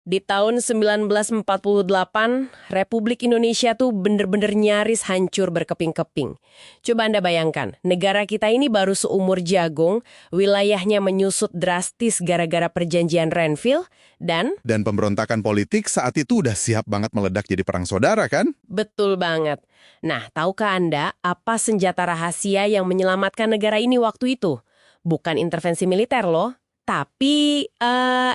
Di tahun 1948, Republik Indonesia tuh bener-bener nyaris hancur berkeping-keping. Coba Anda bayangkan, negara kita ini baru seumur jagung, wilayahnya menyusut drastis gara-gara perjanjian Renville, dan Dan pemberontakan politik saat itu udah siap banget meledak jadi perang saudara kan? betul banget. Nah, tahukah Anda apa senjata rahasia yang menyelamatkan negara ini waktu itu? Bukan intervensi militer loh, tapi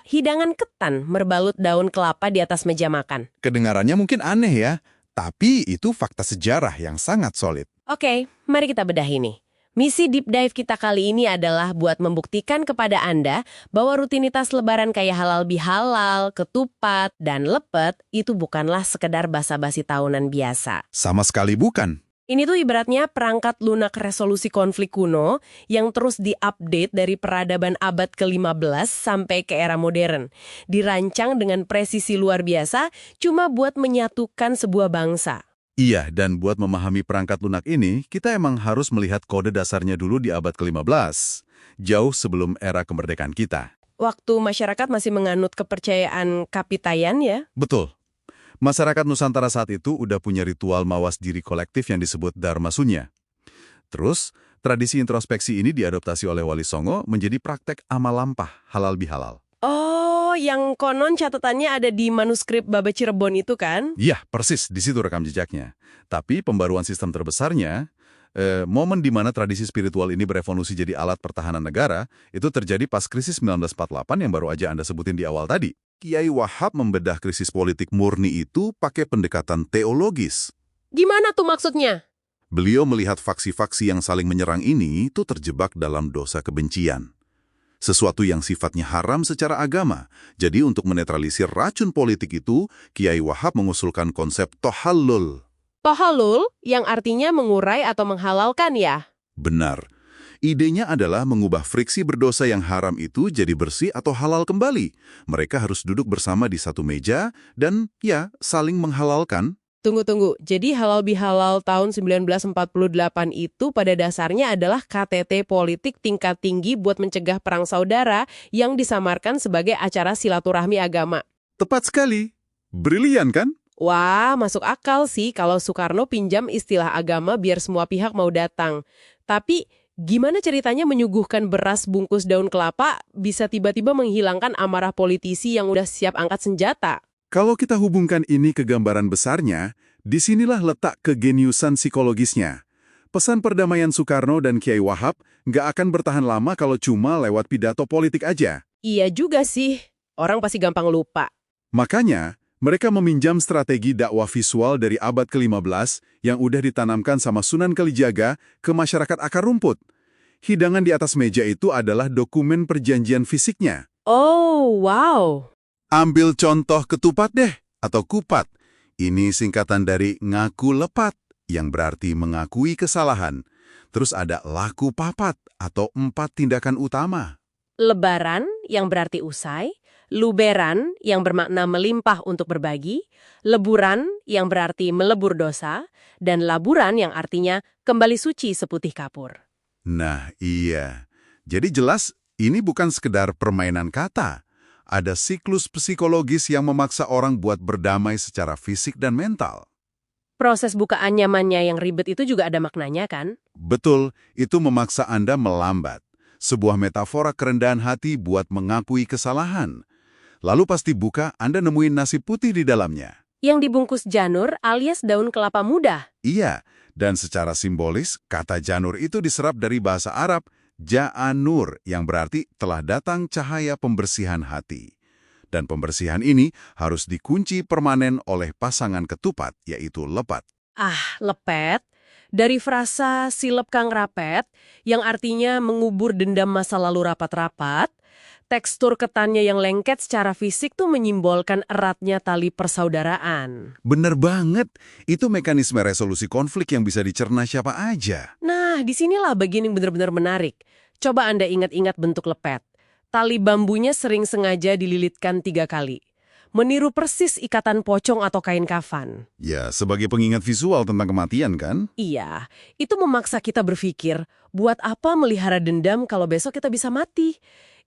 hidangan ketan berbalut daun kelapa di atas meja makan. Kedengarannya mungkin aneh ya, tapi itu fakta sejarah yang sangat solid. Oke, mari kita bedah ini. Misi deep dive kita kali ini adalah buat membuktikan kepada Anda bahwa rutinitas lebaran kayak halal bihalal, ketupat, dan lepet itu bukanlah sekedar basa-basi tahunan biasa. Sama sekali bukan. Ini tuh ibaratnya perangkat lunak resolusi konflik kuno yang terus diupdate dari peradaban abad ke-15 sampai ke era modern. Dirancang dengan presisi luar biasa cuma buat menyatukan sebuah bangsa. Iya, dan buat memahami perangkat lunak ini, kita emang harus melihat kode dasarnya dulu di abad ke-15, jauh sebelum era kemerdekaan kita. Waktu masyarakat masih menganut kepercayaan kapitayan ya. Betul. Masyarakat Nusantara saat itu udah punya ritual mawas diri kolektif yang disebut Dharma Sunya. Terus, tradisi introspeksi ini diadoptasi oleh Wali Songo menjadi praktek amal lampah halal bihalal. Oh, yang konon catatannya ada di manuskrip Baba Cirebon itu kan? Iya, persis, di situ rekam jejaknya. Tapi pembaruan sistem terbesarnya, momen di mana tradisi spiritual ini berevolusi jadi alat pertahanan negara, itu terjadi pas krisis 1948 yang baru aja Anda sebutin di awal tadi. Kiai Wahab membedah krisis politik murni itu pakai pendekatan teologis. Gimana tuh maksudnya? Beliau melihat faksi-faksi yang saling menyerang ini itu terjebak dalam dosa kebencian. Sesuatu yang sifatnya haram secara agama. Jadi untuk menetralisir racun politik itu, Kiai Wahab mengusulkan konsep tohallul. Tohalul yang artinya mengurai atau menghalalkan ya? Benar. Idenya adalah mengubah friksi berdosa yang haram itu jadi bersih atau halal kembali. Mereka harus duduk bersama di satu meja dan ya saling menghalalkan. Tunggu. Jadi halal bihalal tahun 1948 itu pada dasarnya adalah KTT politik tingkat tinggi buat mencegah perang saudara yang disamarkan sebagai acara silaturahmi agama. Tepat sekali. Brilian kan? Wah, masuk akal sih kalau Soekarno pinjam istilah agama biar semua pihak mau datang. Tapi gimana ceritanya menyuguhkan beras bungkus daun kelapa bisa tiba-tiba menghilangkan amarah politisi yang udah siap angkat senjata? Kalau kita hubungkan ini ke gambaran besarnya, disinilah letak kegeniusan psikologisnya. Pesan perdamaian Soekarno dan Kiai Wahab nggak akan bertahan lama kalau cuma lewat pidato politik aja. Iya juga sih, orang pasti gampang lupa. Makanya, mereka meminjam strategi dakwah visual dari abad ke-15 yang udah ditanamkan sama Sunan Kalijaga ke masyarakat akar rumput. Hidangan di atas meja itu adalah dokumen perjanjian fisiknya. Oh, wow. Ambil contoh ketupat deh, atau kupat. Ini singkatan dari ngaku lepat, yang berarti mengakui kesalahan. Terus ada laku papat, atau 4 tindakan utama. Lebaran yang berarti usai, luberan yang bermakna melimpah untuk berbagi, leburan yang berarti melebur dosa, dan laburan yang artinya kembali suci seputih kapur. Nah, iya. Jadi jelas, ini bukan sekedar permainan kata. Ada siklus psikologis yang memaksa orang buat berdamai secara fisik dan mental. Proses bukaan nyamannya yang ribet itu juga ada maknanya kan? Betul, itu memaksa Anda melambat. Sebuah metafora kerendahan hati buat mengakui kesalahan. Lalu pasti buka, Anda nemuin nasi putih di dalamnya. Yang dibungkus janur alias daun kelapa muda. Iya, dan secara simbolis, kata janur itu diserap dari bahasa Arab, Ja'anur, yang berarti telah datang cahaya pembersihan hati. Dan pembersihan ini harus dikunci permanen oleh pasangan ketupat, yaitu lepet. Ah, lepet. Dari frasa silep kang rapet, yang artinya mengubur dendam masa lalu rapat-rapat, tekstur ketannya yang lengket secara fisik tuh menyimbolkan eratnya tali persaudaraan. Bener banget, itu mekanisme resolusi konflik yang bisa dicerna siapa aja. Nah, disinilah bagian yang benar-benar menarik. Coba Anda ingat-ingat bentuk lepet. Tali bambunya sering sengaja dililitkan 3 kali. Meniru persis ikatan pocong atau kain kafan. Ya, sebagai pengingat visual tentang kematian kan? Iya, itu memaksa kita berpikir, buat apa melihara dendam kalau besok kita bisa mati?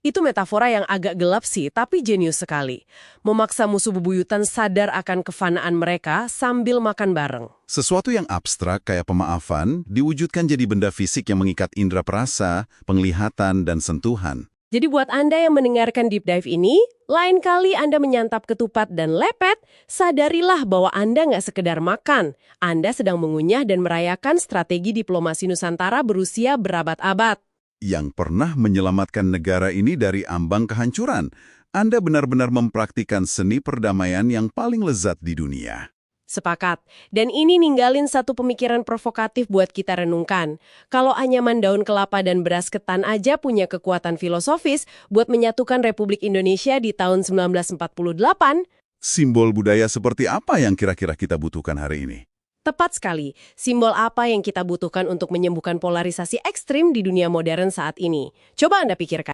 Itu metafora yang agak gelap sih, tapi jenius sekali. Memaksa musuh bebuyutan sadar akan kefanaan mereka sambil makan bareng. Sesuatu yang abstrak kayak pemaafan diwujudkan jadi benda fisik yang mengikat indera perasa, penglihatan, dan sentuhan. Jadi buat Anda yang mendengarkan Deep Dive ini, lain kali Anda menyantap ketupat dan lepet, sadarilah bahwa Anda nggak sekedar makan. Anda sedang mengunyah dan merayakan strategi diplomasi Nusantara berusia berabad-abad. Yang pernah menyelamatkan negara ini dari ambang kehancuran. Anda benar-benar mempraktikkan seni perdamaian yang paling lezat di dunia. Sepakat. Dan ini ninggalin satu pemikiran provokatif buat kita renungkan. Kalau anyaman daun kelapa dan beras ketan aja punya kekuatan filosofis buat menyatukan Republik Indonesia di tahun 1948, Simbol budaya seperti apa yang kira-kira kita butuhkan hari ini? tepat sekali. Simbol apa yang kita butuhkan untuk menyembuhkan polarisasi ekstrim di dunia modern saat ini? Coba Anda pikirkan.